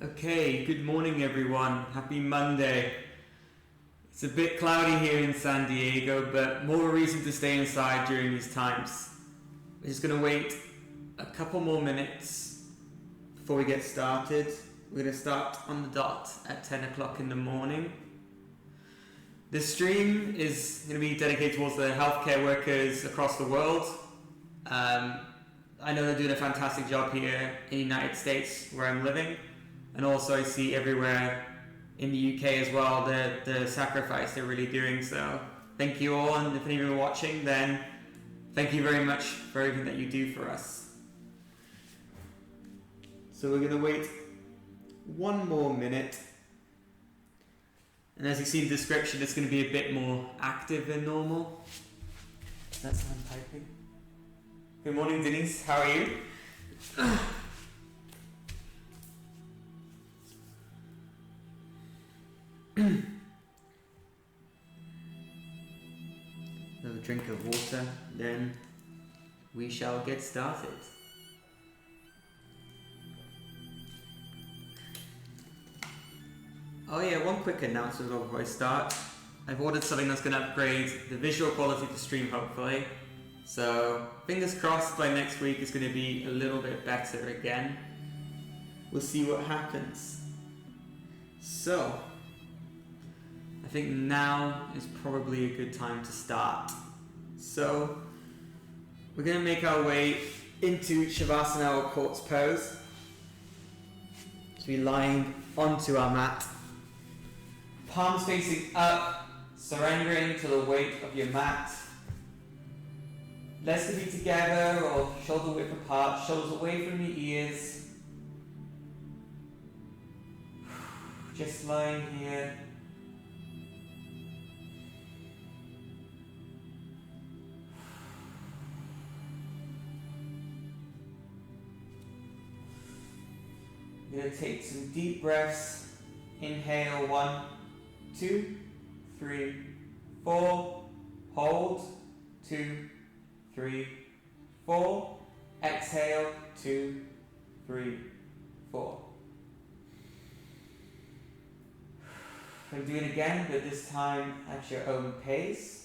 Okay, good morning everyone. Happy Monday. It's a bit cloudy here in San Diego, but more reason to stay inside during these times. We're just going to wait a couple more minutes before we get started. We're going to start on the dot at 10 o'clock in the morning. This stream is going to be dedicated towards the healthcare workers across the world. I know they're doing a fantastic job here in the United States where I'm living. And also I see everywhere in the UK as well the sacrifice they're really doing. So thank you all, and if any of you are watching, then thank you very much for everything that you do for us. So we're going to wait one more minute. And as you see in the description, it's going to be a bit more active than normal. That's how I'm typing. Good morning, Denise. How are you? Another drink of water, then we shall get started. Oh yeah, one quick announcement before I start. I've ordered something that's going to upgrade the visual quality of the stream, hopefully. So fingers crossed by next week it's going to be a little bit better again. We'll see what happens. So I think now is probably a good time to start. So we're going to make our way into Shavasana or corpse pose. So we're lying onto our mat, palms facing up, surrendering to the weight of your mat. Legs can be together or shoulder width apart, shoulders away from your ears. Just lying here. You're going to take some deep breaths. Inhale, 1, 2, 3, 4. Hold, 2, 3, 4. Exhale, 2, 3, 4. And do it again, but this time at your own pace.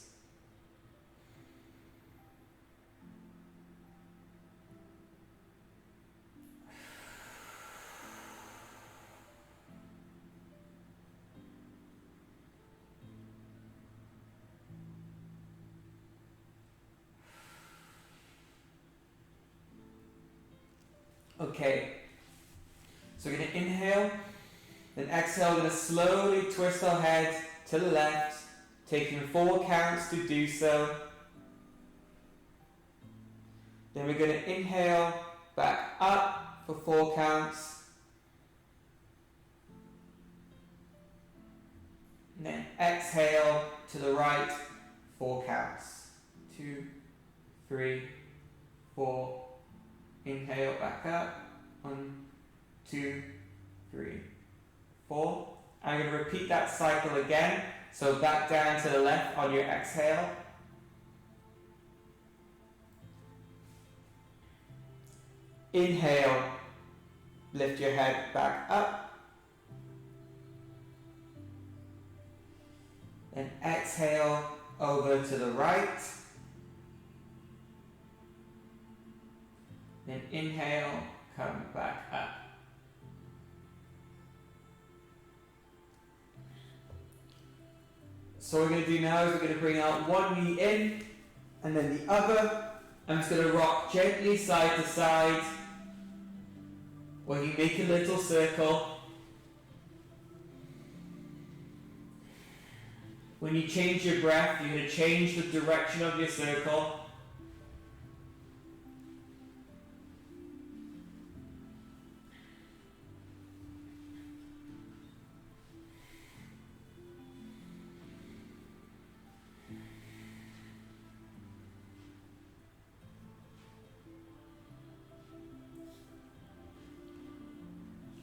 Okay, so we're going to inhale, then exhale. We're going to slowly twist our head to the left, taking 4 counts to do so. Then we're going to inhale, back up for 4 counts. And then exhale to the right, 4 counts. 2, 3, 4. Inhale, back up. 1, 2, 3, 4. I'm going to repeat that cycle again. So back down to the left on your exhale. Inhale, lift your head back up. And exhale over to the right. Then inhale, come back up. So what we're going to do now is we're going to bring out one knee in and then the other. I'm just going to rock gently side to side where you make a little circle. When you change your breath, you're going to change the direction of your circle.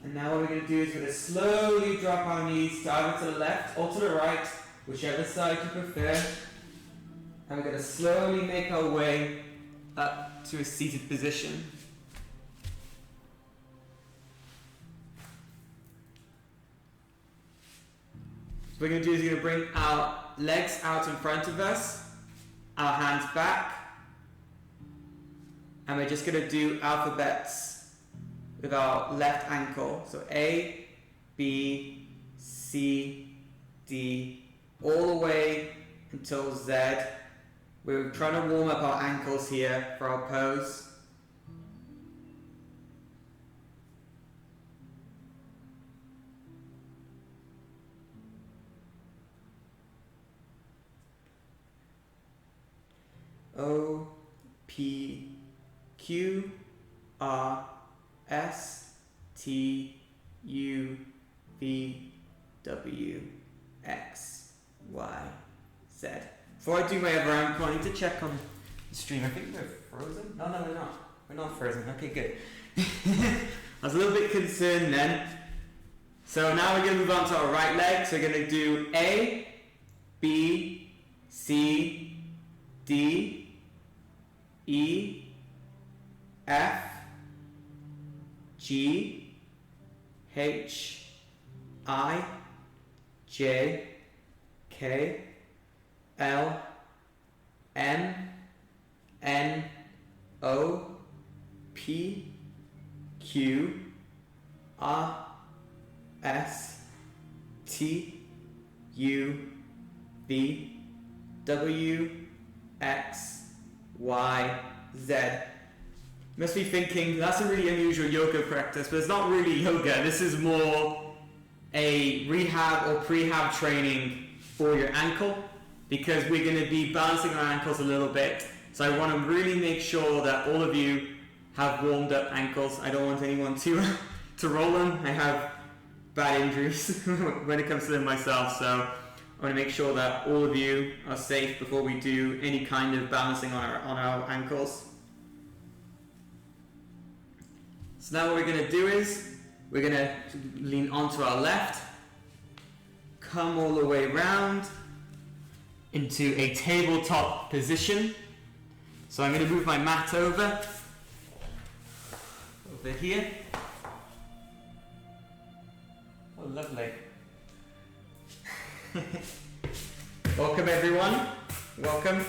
And now what we're going to do is we're going to slowly drop our knees to either to the left or to the right, whichever side you prefer. And we're going to slowly make our way up to a seated position. So what we're going to do is we're going to bring our legs out in front of us, our hands back, and we're just going to do alphabets with our left ankle. So A, B, C, D, all the way until Z. We're trying to warm up our ankles here for our pose. O, P, Q, R, S, T, U, V, W, X, Y, Z. Before I do my other ankle, I need to check on the stream. I think we're frozen. No, we're not. We're not frozen. Okay, good. I was a little bit concerned then. So now we're going to move on to our right leg. So we're going to do A, B, C, D, E, F, G, H, I, J, K, L, M, N, O, P, Q, R, S, T, U, V, W, X, Y, Z. You must be thinking, that's a really unusual yoga practice, but it's not really yoga. This is more a rehab or prehab training for your ankle, because we're going to be balancing our ankles a little bit. So I want to really make sure that all of you have warmed up ankles. I don't want anyone to roll them. I have bad injuries when it comes to them myself, so I want to make sure that all of you are safe before we do any kind of balancing on our ankles. So now what we're going to do is we're going to lean onto our left, come all the way round into a tabletop position. So I'm going to move my mat over here. Oh, lovely. Welcome everyone, welcome.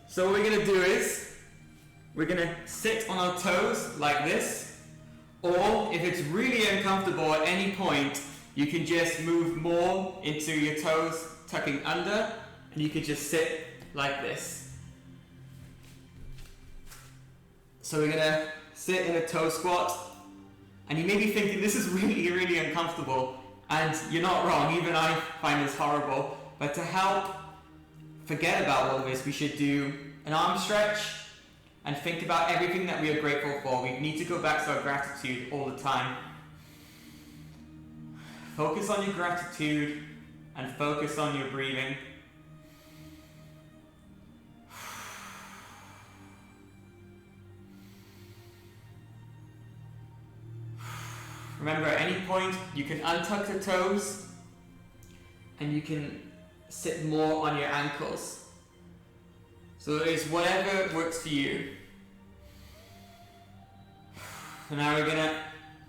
So what we're going to do is we're going to sit on our toes like this, or if it's really uncomfortable at any point, you can just move more into your toes tucking under, and you can just sit like this. So we're going to sit in a toe squat, and you may be thinking this is really uncomfortable, and you're not wrong, even I find this horrible. But to help forget about all of this, we should do an arm stretch and think about everything that we are grateful for. We need to go back to our gratitude all the time. Focus on your gratitude and focus on your breathing. Remember, at any point you can untuck the toes and you can sit more on your ankles. So it's whatever works for you. So now we're gonna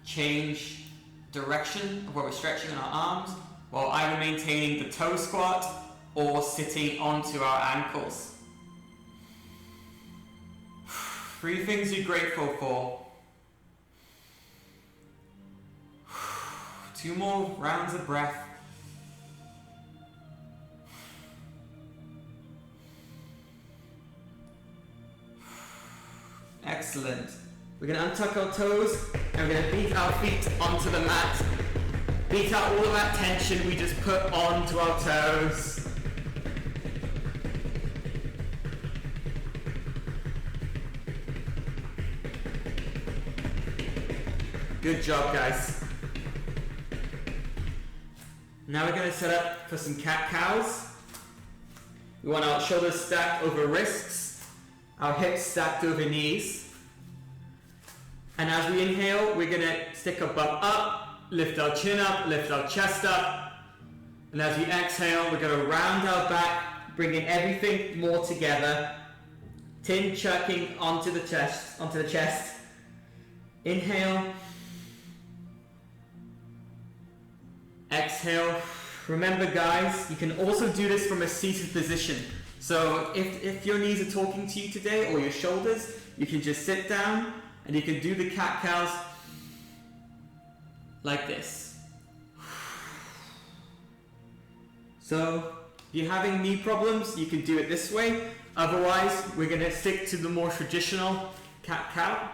change direction of what we're stretching on our arms, while either maintaining the toe squat or sitting onto our ankles. 3 things you're grateful for. 2 more rounds of breath. Excellent. We're going to untuck our toes and we're going to beat our feet onto the mat. Beat out all of that tension we just put onto our toes. Good job, guys. Now we're going to set up for some cat-cows. We want our shoulders stacked over wrists, our hips stacked over knees. And as we inhale, we're going to stick our butt up, lift our chin up, lift our chest up. And as we exhale, we're going to round our back, bringing everything more together. Chin chucking onto the chest. Inhale. Exhale. Remember guys, you can also do this from a seated position. So if your knees are talking to you today, or your shoulders, you can just sit down and you can do the cat-cows like this. So if you're having knee problems, you can do it this way. Otherwise, we're going to stick to the more traditional cat-cow.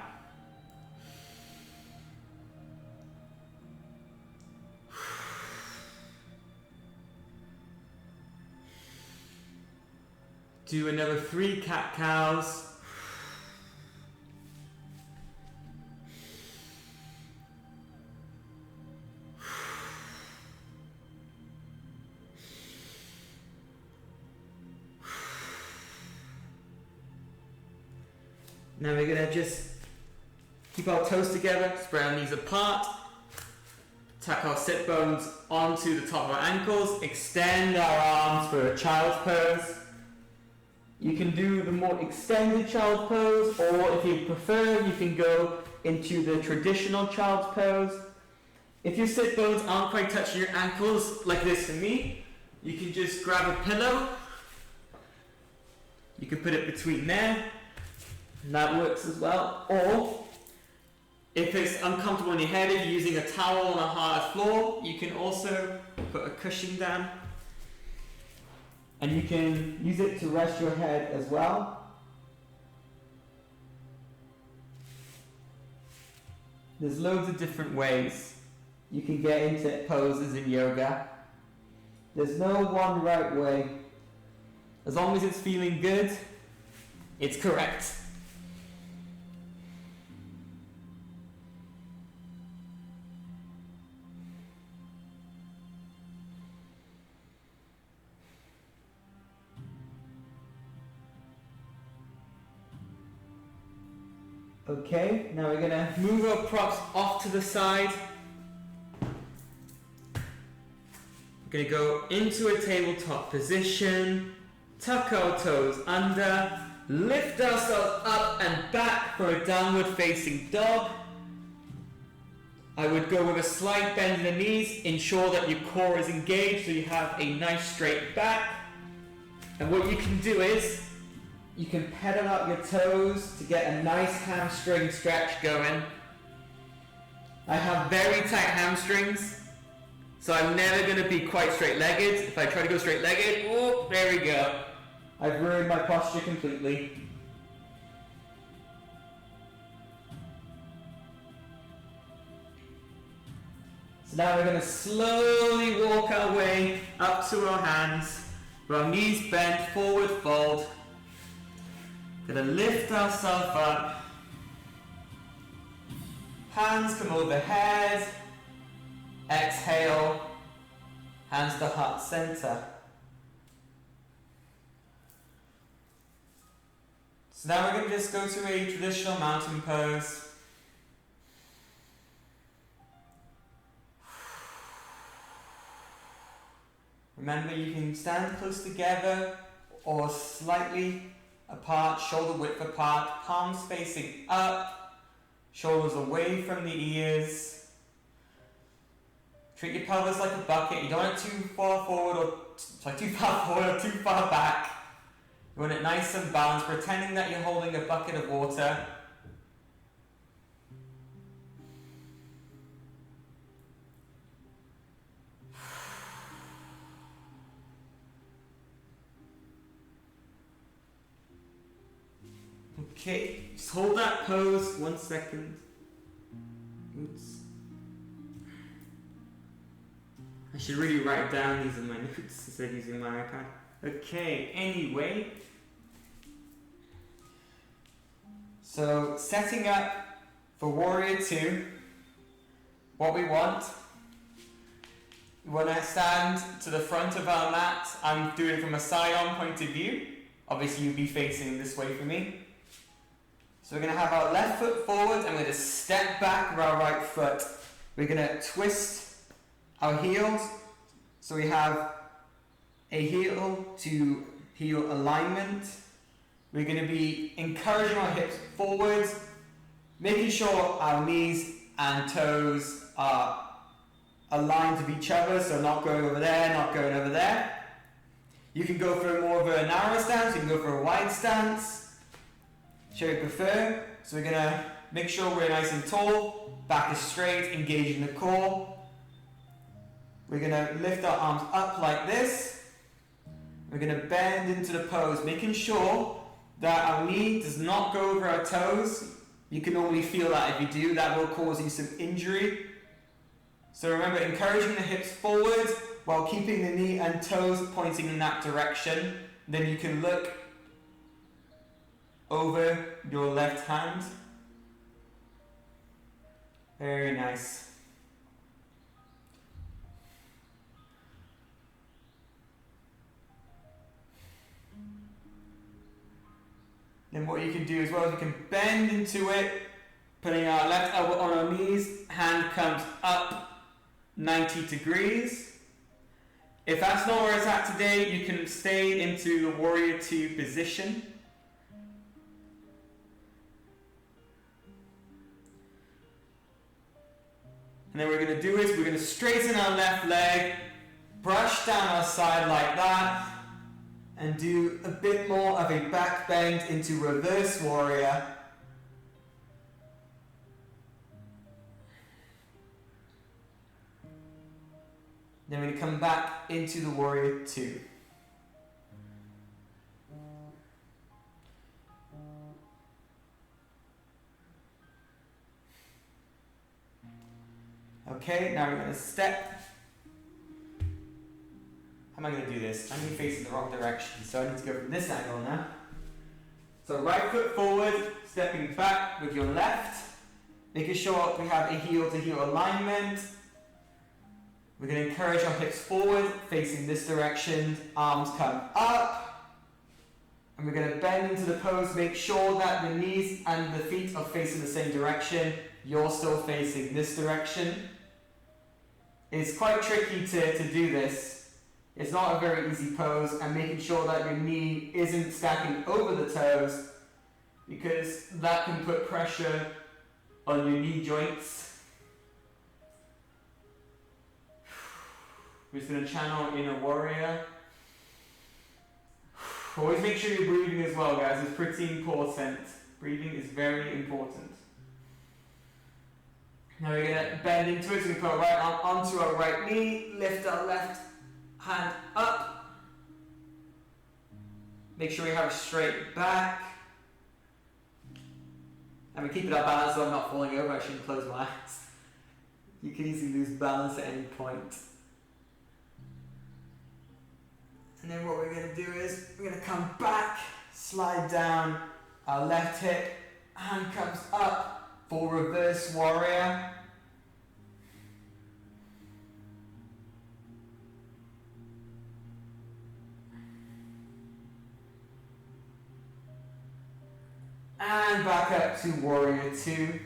Do another 3 cat-cows. Now we're going to just keep our toes together, spread our knees apart, tuck our sit bones onto the top of our ankles, extend our arms for a child's pose. You can do the more extended child's pose, or if you prefer, you can go into the traditional child's pose. If your sit bones aren't quite touching your ankles, like this for me, you can just grab a pillow. You can put it between there, and that works as well. Or, if it's uncomfortable in your head, if you're using a towel on a hard floor, you can also put a cushion down. And you can use it to rest your head as well. There's loads of different ways you can get into poses in yoga. There's no one right way. As long as it's feeling good, it's correct. Okay, now we're going to move our props off to the side. We're going to go into a tabletop position, tuck our toes under, lift ourselves up and back for a downward facing dog. I would go with a slight bend in the knees, ensure that your core is engaged so you have a nice straight back. And what you can do is, you can pedal out your toes to get a nice hamstring stretch going. I have very tight hamstrings, so I'm never going to be quite straight-legged. If I try to go straight-legged, oh, there we go. I've ruined my posture completely. So now we're going to slowly walk our way up to our hands, with our knees bent, forward fold. Gonna lift ourselves up. Hands come overhead. Exhale. Hands to heart center. So now we're going to just go to a traditional mountain pose. Remember, you can stand close together or slightly apart, shoulder width apart, palms facing up, shoulders away from the ears. Treat your pelvis like a bucket. You don't want it too far forward or too far back. You want it nice and balanced, pretending that you're holding a bucket of water. Okay, just hold that pose 1 second. Oops. I should really write down these in my notes instead of using my iPad. Okay, anyway. So, setting up for Warrior 2, what we want to stand to the front of our mat. I'm doing it from a side-on point of view. Obviously, you'll be facing this way for me. So we're going to have our left foot forward and we're going to step back with our right foot. We're going to twist our heels. So we have a heel to heel alignment. We're going to be encouraging our hips forwards, making sure our knees and toes are aligned with each other, so not going over there, not going over there. You can go for more of a narrow stance, you can go for a wide stance, whichever you prefer. So we're going to make sure we're nice and tall, back is straight, engaging the core. We're going to lift our arms up like this. We're going to bend into the pose, making sure that our knee does not go over our toes. You can normally feel that if you do, that will cause you some injury. So remember, encouraging the hips forward while keeping the knee and toes pointing in that direction. Then you can look over your left hand. Very nice. Then what you can do as well is you can bend into it, putting our left elbow on our knees, hand comes up 90 degrees. If that's not where it's at today, you can stay into the warrior two position. And then what we're going to do is we're going to straighten our left leg, brush down our side like that, and do a bit more of a back bend into reverse warrior. Then we're going to come back into the warrior two. Okay, now we're going to step. How am I going to do this? I'm facing the wrong direction, so I need to go from this angle now. So right foot forward, stepping back with your left, making sure we have a heel to heel alignment. We're going to encourage our hips forward, facing this direction, arms come up. And we're going to bend into the pose, make sure that the knees and the feet are facing the same direction. You're still facing this direction. It's quite tricky to do this. It's not a very easy pose, and making sure that your knee isn't stacking over the toes, because that can put pressure on your knee joints. We're just going to channel inner warrior. Always make sure you're breathing as well, guys. It's pretty important. Breathing is very important. Now we're going to bend into it, so we put our right arm onto our right knee, lift our left hand up. Make sure we have a straight back. And we keep it our balance so I'm not falling over. I shouldn't close my eyes. You can easily lose balance at any point. And then what we're going to do is we're going to come back, slide down our left hip, hand comes up for reverse warrior. And back up to warrior two.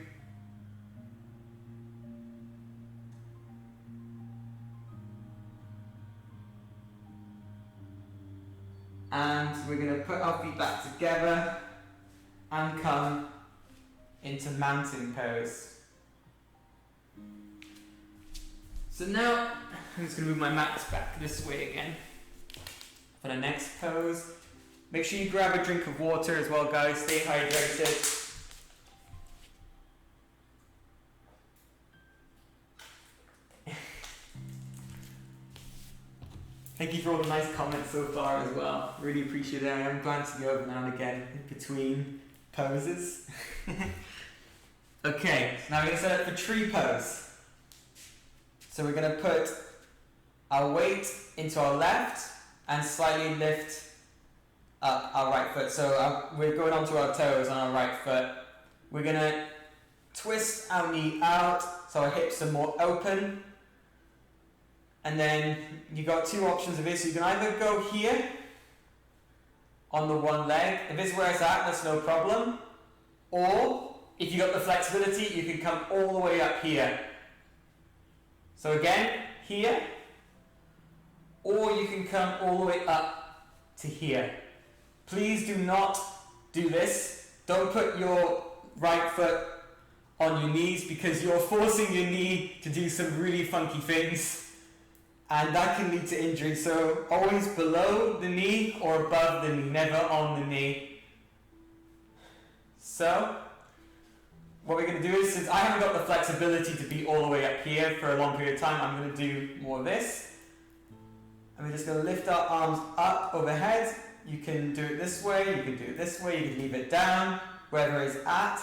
And we're going to put our feet back together and come into mountain pose. So now I'm just going to move my mat back this way again for the next pose. Make sure you grab a drink of water as well, guys. Stay hydrated. Thank you for all the nice comments so far as well. Really appreciate it. I am glancing over now and again in between poses. Okay, so now we're going to set up for tree pose. So we're going to put our weight into our left and slightly lift up our right foot. So we're going onto our toes on our right foot. We're going to twist our knee out so our hips are more open. And then you got two options of it. So you can either go here on the one leg. If it's where it's at, that's no problem. Or if you got the flexibility, you can come all the way up here. So again, here. Or you can come all the way up to here. Please do not do this. Don't put your right foot on your knees, because you're forcing your knee to do some really funky things, and that can lead to injury. So always below the knee or above the knee, never on the knee. So what we're going to do is, since I haven't got the flexibility to be all the way up here for a long period of time, I'm going to do more of this. And we're just going to lift our arms up overhead. You can do it this way, you can do it this way, you can leave it down, wherever it's at.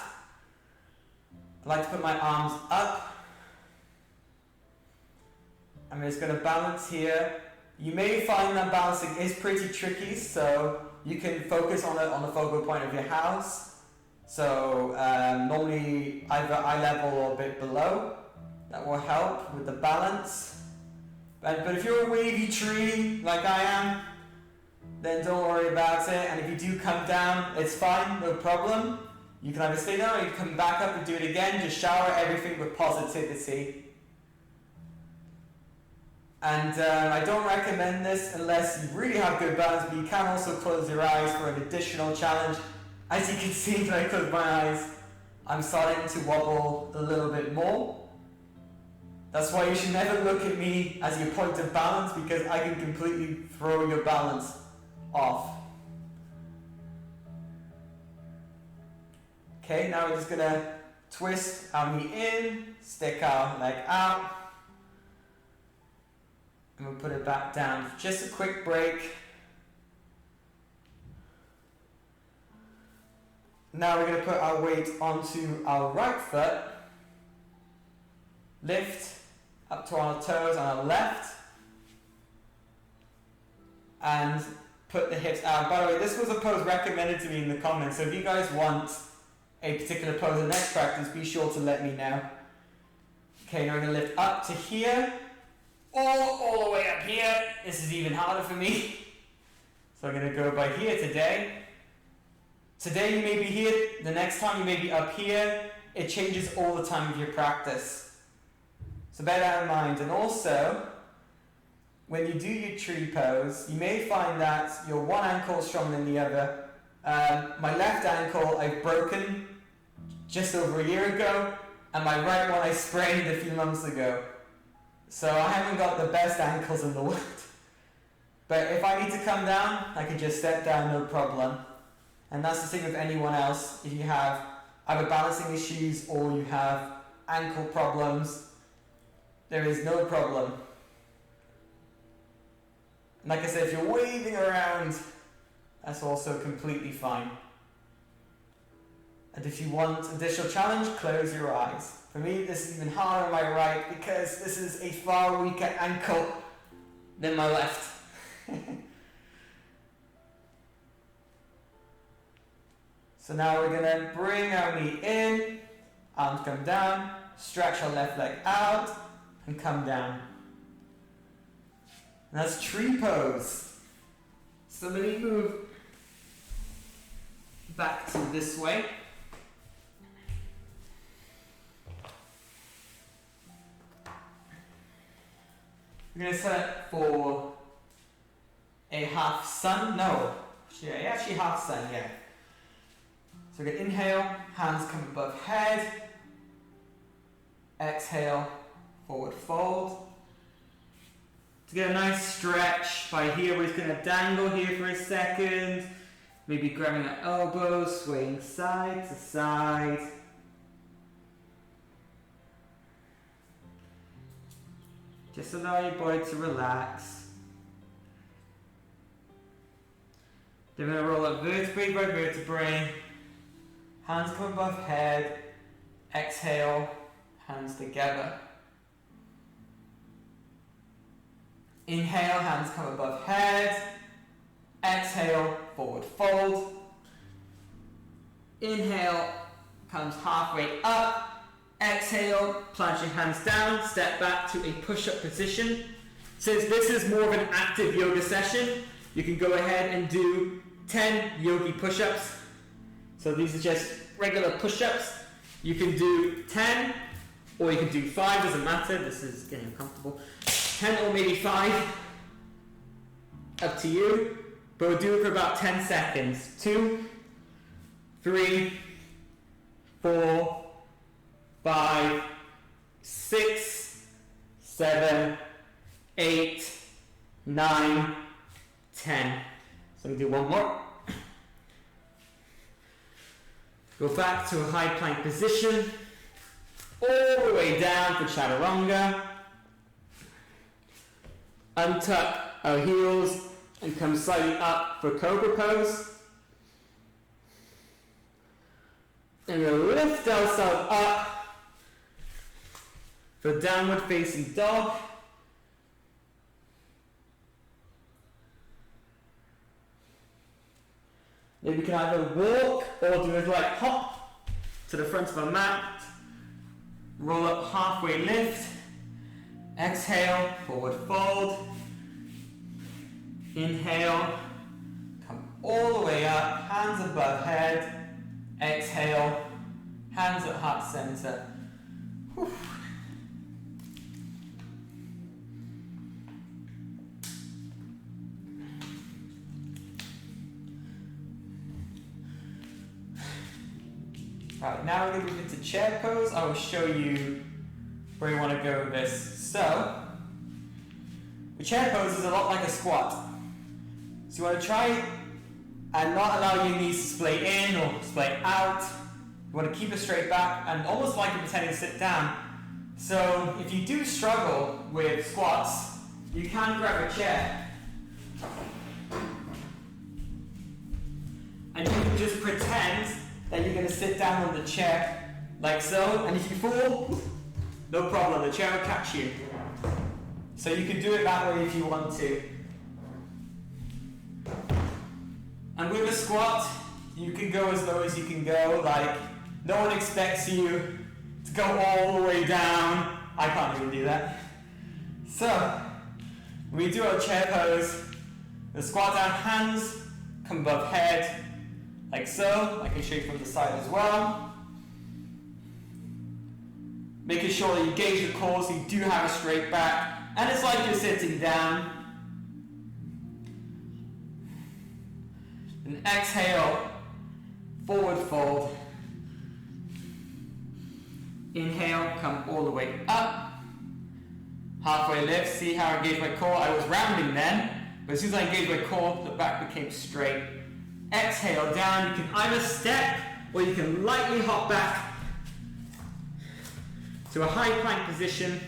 I like to put my arms up. I'm just going to balance here. You may find that balancing is pretty tricky, so you can focus on the focal point of your house. So normally either eye level or a bit below. That will help with the balance. But if you're a wavy tree like I am, then don't worry about it. And if you do come down, it's fine, no problem. You can either stay down or you can come back up and do it again. Just shower everything with positivity. And I don't recommend this unless you really have good balance, but you can also close your eyes for an additional challenge. As you can see, when I close my eyes, I'm starting to wobble a little bit more. That's why you should never look at me as your point of balance, because I can completely throw your balance off. Okay, now we're just going to twist our knee in, stick our leg out, and we'll put it back down. Just a quick break. Now we're going to put our weight onto our right foot, lift up to our toes on our left, and put the hips out. By the way, this was a pose recommended to me in the comments, so if you guys want a particular pose in the next practice, be sure to let me know. Okay, now we're going to lift up to here, all the way up here. This is even harder for me. So I'm going to go by here today. Today you may be here, the next time you may be up here. It changes all the time with your practice. So bear that in mind. And also, when you do your tree pose, you may find that your one ankle is stronger than the other. My left ankle I've broken just over a year ago, and my right one I sprained a few months ago. So I haven't got the best ankles in the world. But if I need to come down, I can just step down, no problem. And that's the thing with anyone else. If you have either balancing issues or you have ankle problems, there is no problem. And like I said, if you're waving around, that's also completely fine. And if you want additional challenge, close your eyes. For me, this is even harder on my right because this is a far weaker ankle than my left. So now we're going to bring our knee in, arms come down, stretch our left leg out, and come down. And that's tree pose. So let me move back to this way. We're going to set it for a half sun. No, yeah, actually half sun, yeah. So we're going to inhale, hands come above head. Exhale, forward fold. To get a nice stretch by here, we're just going to dangle here for a second. Maybe grabbing our elbows, swaying side to side. Just allow your body to relax. Then we're going to roll up vertebrae by vertebrae. Hands come above head. Exhale, hands together. Inhale, hands come above head. Exhale, forward fold. Inhale, comes halfway up. Exhale, plant your hands down, step back to a push-up position. Since this is more of an active yoga session, you can go ahead and do 10 yogi push-ups. So these are just regular push-ups. You can do 10 or you can do 5, doesn't matter. This is getting uncomfortable. 10 or maybe 5, up to you. But we'll do it for about 10 seconds. 2, 3, 4, Go back to a high plank position, all the way down for chaturanga. Untuck our heels and come slightly up for cobra pose. And we'll lift ourselves up for downward facing dog. Maybe we can either walk or do a light hop to the front of our mat. Roll up, halfway lift. Exhale, forward fold. Inhale, come all the way up, hands above head. Exhale, hands at heart center. Whew. Alright, now we're going to move into chair pose. I will show you where you want to go with this. So, the chair pose is a lot like a squat. So you want to try and not allow your knees to splay in or splay out. You want to keep a straight back and almost like you're pretending to sit down. So if you do struggle with squats, you can grab a chair and you can just pretend that you're going to sit down on the chair like so, and if you fall, no problem, the chair will catch you. So you can do it that way if you want to. And with a squat, you can go as low as you can go, like no one expects you to go all the way down. I can't even do that. So, we do our chair pose. The squat down, hands come above head, like so. I can show you from the side as well. Making sure that you gauge your core so you do have a straight back. And it's like you're sitting down. And exhale, forward fold. Inhale, come all the way up. Halfway lift, see how I engage my core? I was rounding then, but as soon as I engaged my core, the back became straight. Exhale down, you can either step or you can lightly hop back to a high plank position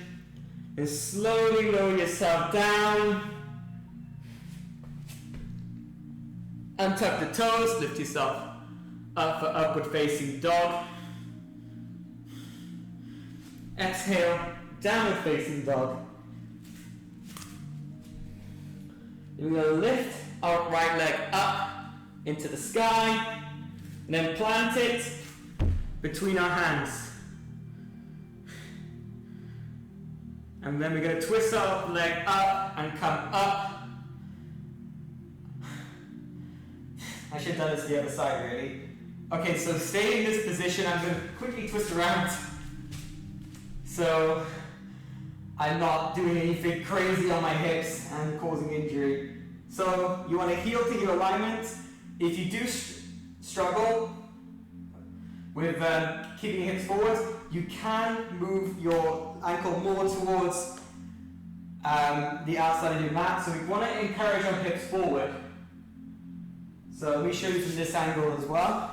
and slowly lower yourself down. Untuck the toes, lift yourself up for upward facing dog. Exhale, downward facing dog. We're going to lift our right leg up into the sky and then plant it between our hands. And then we're going to twist our leg up and come up. I should have done this the other side really. Okay, so stay in this position. I'm going to quickly twist around so I'm not doing anything crazy on my hips and causing injury. So you want to heel to heel alignment. If you do struggle with keeping your hips forward, you can move your ankle more towards the outside of your mat. So we want to encourage our hips forward. So let me show you from this angle as well.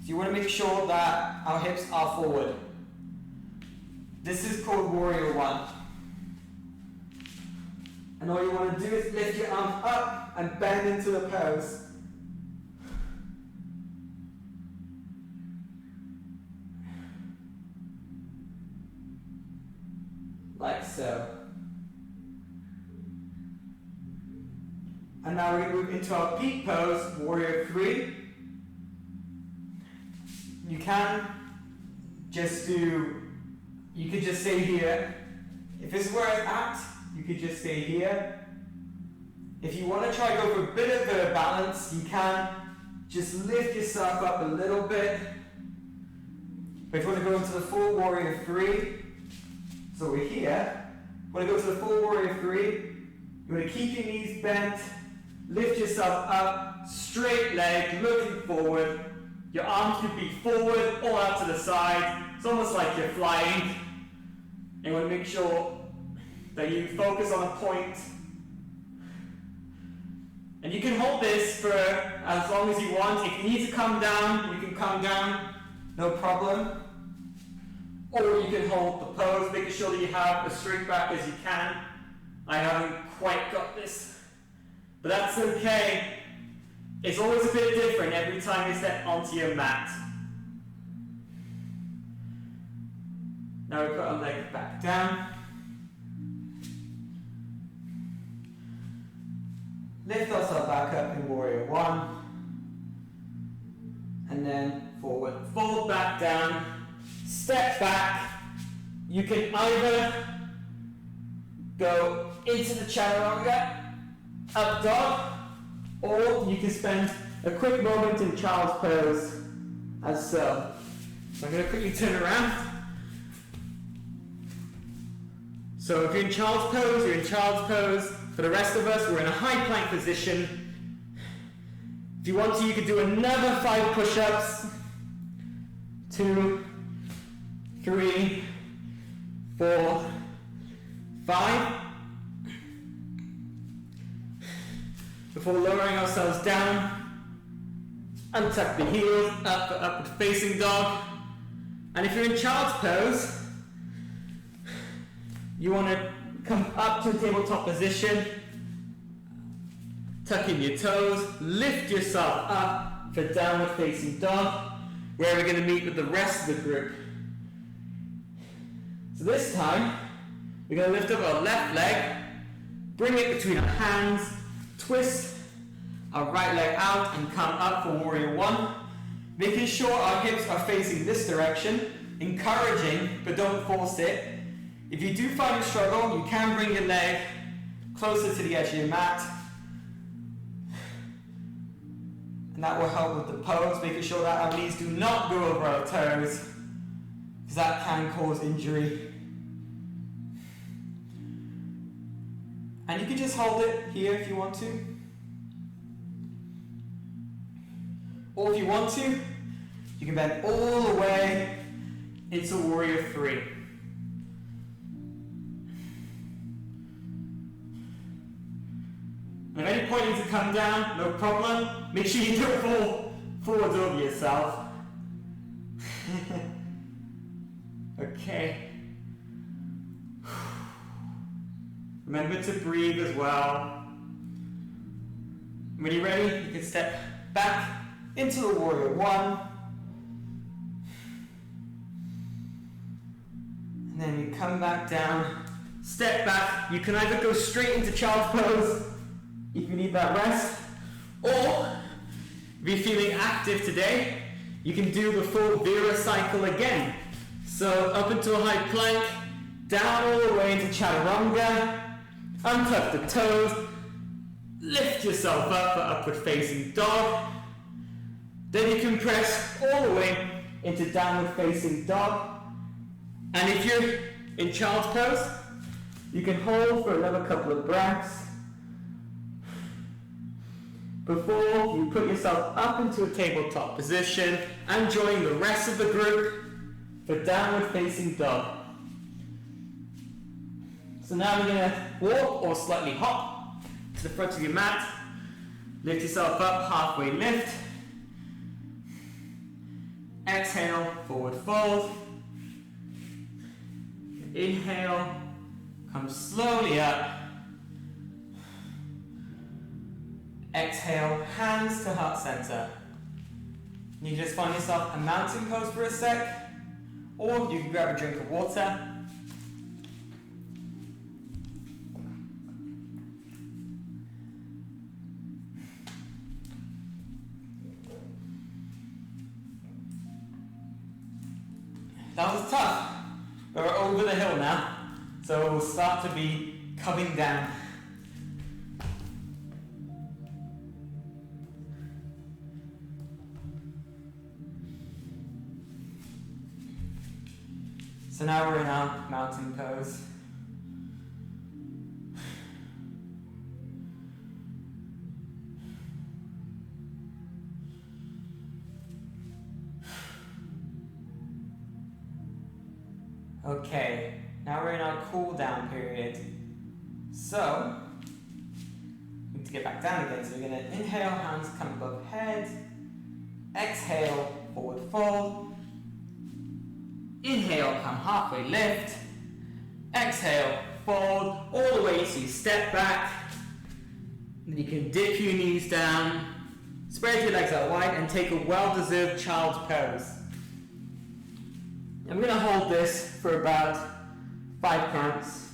So you want to make sure that our hips are forward. This is called Warrior 1. And all you want to do is lift your arms up and bend into the pose. Like so. And now we're going to move into our peak pose, Warrior 3. You can just you could just stay here. If this is where it's at, you could just stay here. If you want to try to go for a bit of a balance, you can just lift yourself up a little bit. But if you want to go into the full Warrior 3, so we're here. You want to go to the full Warrior 3, you want to keep your knees bent, lift yourself up, straight leg, looking forward. Your arms could be forward or out to the side. It's almost like you're flying. And you want to make sure that you focus on a point And you can hold this for as long as you want. If you need to come down, you can come down, no problem. Or you can hold the pose, making sure that you have as straight back as you can. I haven't quite got this, but that's okay. It's always a bit different every time you step onto your mat. Now we put our leg back down. Lift ourselves back up in Warrior One. And then forward, fold back down, step back. You can either go into the chaturanga, up dog, or you can spend a quick moment in child's pose, as so. So I'm going to quickly turn around. So if you're in child's pose, you're in child's pose. For the rest of us, we're in a high plank position. If you want to, you could do another 5 push-ups. 2, 3, 4, 5. Before lowering ourselves down, untuck the heels, up for upward facing dog. And if you're in child's pose, you want to come up to a tabletop position, tuck in your toes, lift yourself up for downward facing dog, where we're going to meet with the rest of the group. So this time, we're going to lift up our left leg, bring it between our hands, twist our right leg out and come up for Warrior One, making sure our hips are facing this direction, encouraging but don't force it. If you do find a struggle, you can bring your leg closer to the edge of your mat. And that will help with the pose, making sure that our knees do not go over our toes, because that can cause injury. And you can just hold it here if you want to. Or if you want to, you can bend all the way into Warrior Three. And at any point you need to come down, no problem. Make sure you don't fall forward over yourself. Okay. Remember to breathe as well. When you're ready, you can step back into the Warrior One. And then you come back down, step back. You can either go straight into child's pose if you need that rest, or if you're feeling active today, you can do the full Vera cycle again. So up into a high plank, down all the way into chaturanga, untuck the toes, lift yourself up for upward facing dog. Then you can press all the way into downward facing dog. And if you're in child's pose, you can hold for another couple of breaths before you put yourself up into a tabletop position and join the rest of the group for downward facing dog. So now we're going to walk or slightly hop to the front of your mat. Lift yourself up, halfway lift. Exhale, forward fold. Inhale, come slowly up. Exhale, hands to heart center. You can just find yourself a mountain pose for a sec, or you can grab a drink of water. That was tough, but we're over the hill now, so we'll start to be coming down. So now we're in our mountain pose. Okay, now we're in our cool down period. So, we to get back down again. So we're going to inhale, hands come above head. Exhale, forward fold. Inhale, come halfway lift. Exhale, fold all the way to step back. Then you can dip your knees down, spread your legs out wide, and take a well-deserved child's pose. I'm going to hold this for about 5 counts.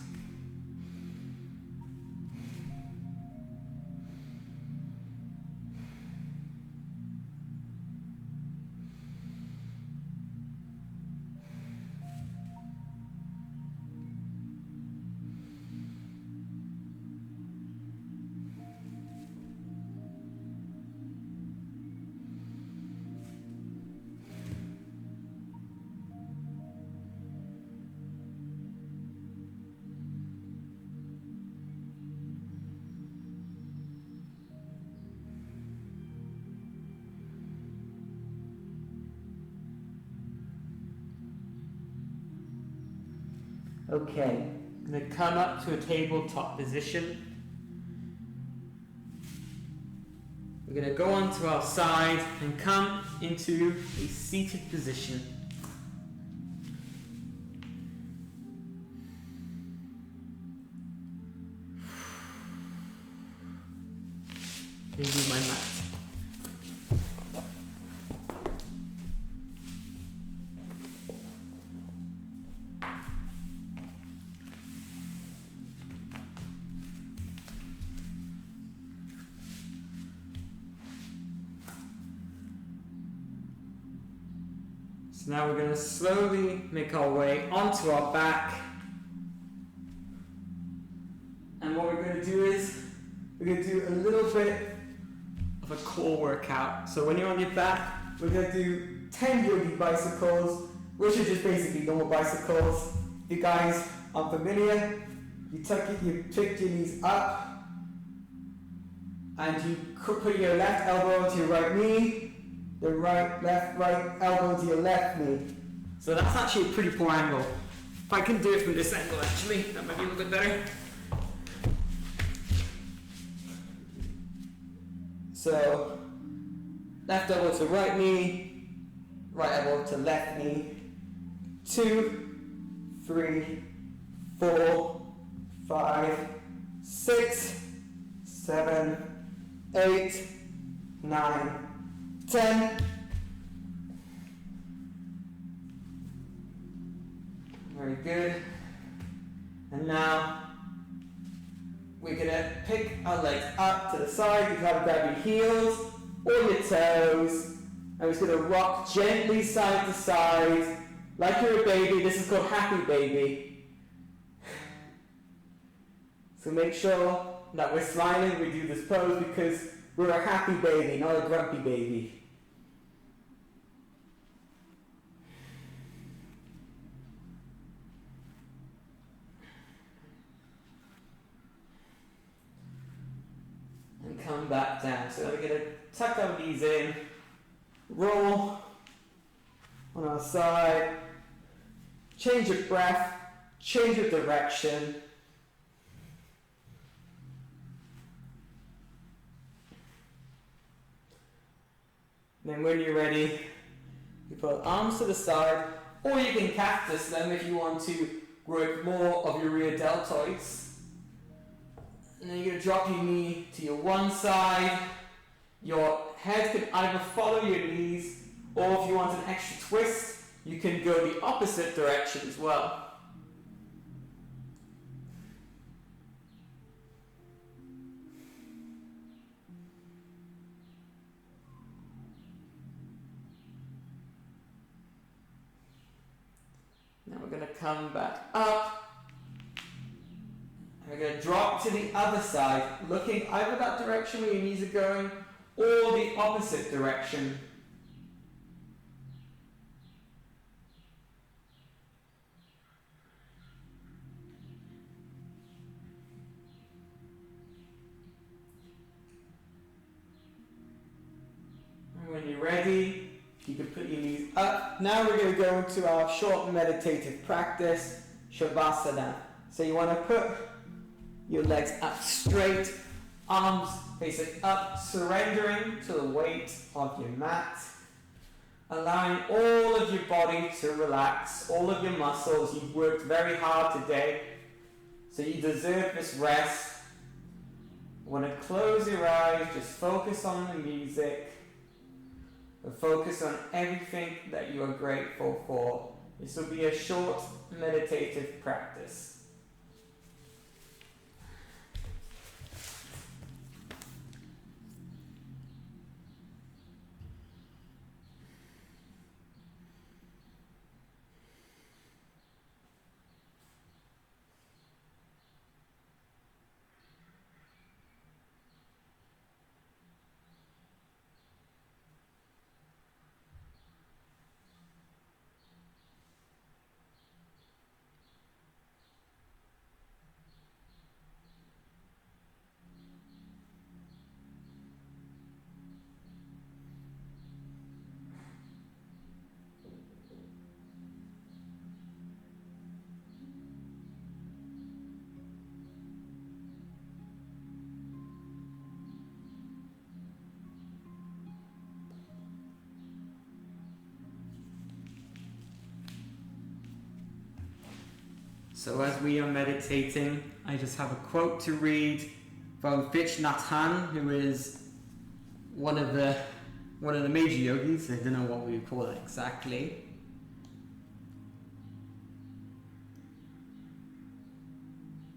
Okay, I'm going to come up to a tabletop position. We're going to go onto our side and come into a seated position. Move my mat. So now we're going to slowly make our way onto our back. And what we're going to do is, we're going to do a little bit of a core workout. So when you're on your back, we're going to do 10 yogi bicycles, which are just basically normal bicycles. If you guys aren't familiar, you pick your knees up, and you put your left elbow onto your right knee, the right elbow to your left knee. So that's actually a pretty poor angle. If I can do it from this angle, actually, that might be a little bit better. So, left elbow to right knee, right elbow to left knee. 2, 3, 4, 5, 6, 7, 8, 9, 10. Very good. And now we're going to pick our legs up to the side. You can either grab your heels or your toes. And we're just going to rock gently side to side like you're a baby. This is called happy baby. So make sure that we're smiling when we do this pose, because we're a happy baby, not a grumpy baby. And come back down. So we're going to tuck our knees in, roll on our side, change your breath, change your direction. Then when you're ready, you put arms to the side, or you can cactus them if you want to work more of your rear deltoids. And then you're going to drop your knee to your one side. Your head can either follow your knees, or if you want an extra twist, you can go the opposite direction as well. Now we're going to come back up, and we're going to drop to the other side, looking either that direction where your knees are going, or the opposite direction. And when you're ready, you can put your knees up. Now we're going to go into our short meditative practice, Shavasana. So you want to put your legs up straight, Arms facing up, surrendering to the weight of your mat. Allowing all of your body to relax, all of your muscles. You've worked very hard today, so you deserve this rest. I want to close your eyes, just focus on the music, and focus on everything that you are grateful for. This will be a short meditative practice. So as we are meditating, I just have a quote to read from Thich Nhat Hanh, who is one of the major yogis. I don't know what we would call it exactly.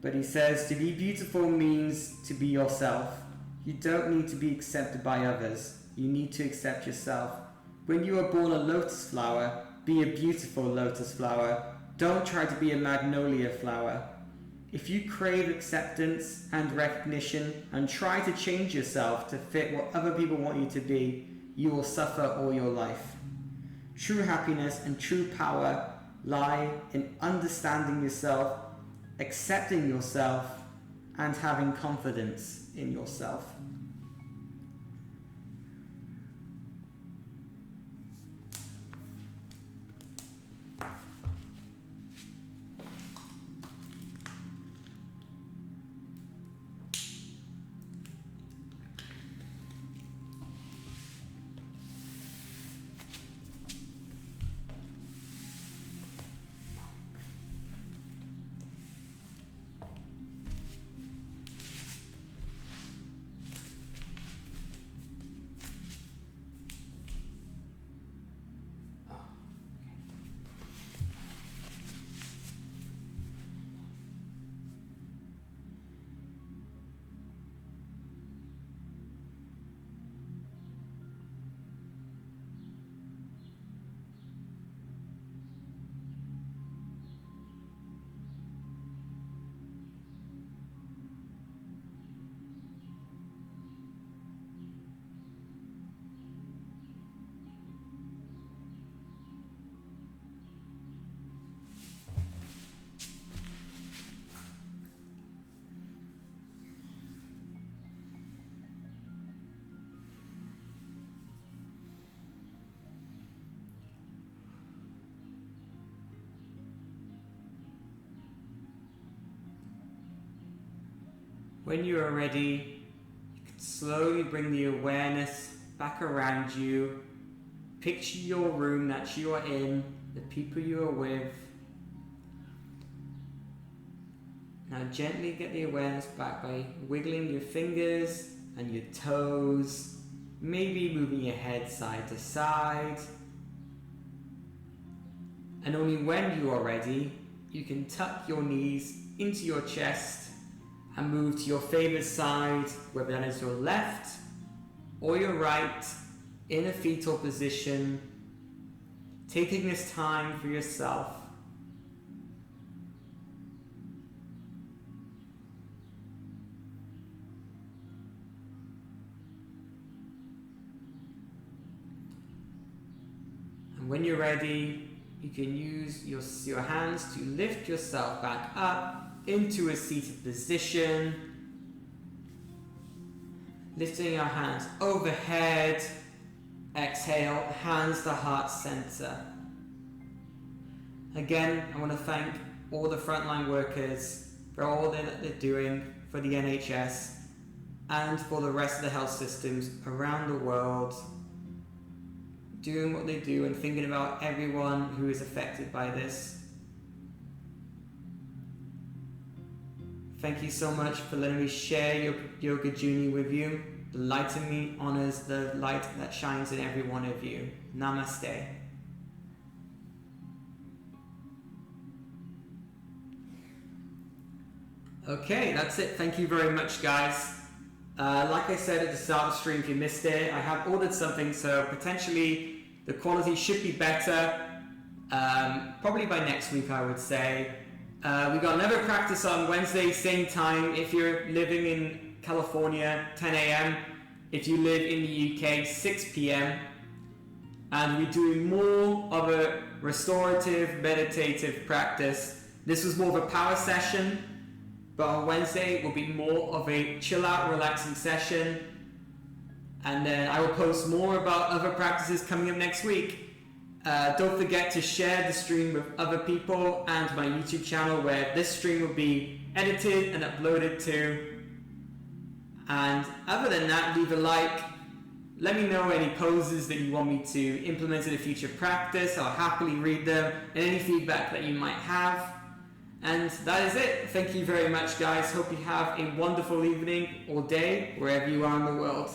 But he says, to be beautiful means to be yourself. You don't need to be accepted by others. You need to accept yourself. When you are born a lotus flower, be a beautiful lotus flower. Don't try to be a magnolia flower. If you crave acceptance and recognition and try to change yourself to fit what other people want you to be, you will suffer all your life. True happiness and true power lie in understanding yourself, accepting yourself, and having confidence in yourself. When you are ready, you can slowly bring the awareness back around you. Picture your room that you are in, the people you are with. Now gently get the awareness back by wiggling your fingers and your toes, maybe moving your head side to side. And only when you are ready, you can tuck your knees into your chest and move to your favorite side, whether that is your left or your right, in a fetal position, taking this time for yourself. And when you're ready, you can use your hands to lift yourself back up into a seated position, lifting your hands overhead. Exhale, hands to heart center. Again, I want to thank all the frontline workers for all that they're doing for the NHS. and for the rest of the health systems around the world, doing what they do and thinking about everyone who is affected by this. Thank you so much for letting me share your yoga journey with you. The light in me honors the light that shines in every one of you. Namaste. Okay, that's it. Thank you very much, guys. Like I said at the start of the stream, if you missed it, I have ordered something, so potentially the quality should be better. Probably by next week, I would say. We got another practice on Wednesday, same time. If you're living in California, 10 a.m. If you live in the UK, 6 p.m. And we're doing more of a restorative, meditative practice. This was more of a power session, but on Wednesday will be more of a chill out, relaxing session. And then I will post more about other practices coming up next week. Don't forget to share the stream with other people and my YouTube channel, where this stream will be edited and uploaded to. And other than that, leave a like. Let me know any poses that you want me to implement in a future practice. I'll happily read them, and any feedback that you might have. And that is it. Thank you very much, guys. Hope you have a wonderful evening or day wherever you are in the world.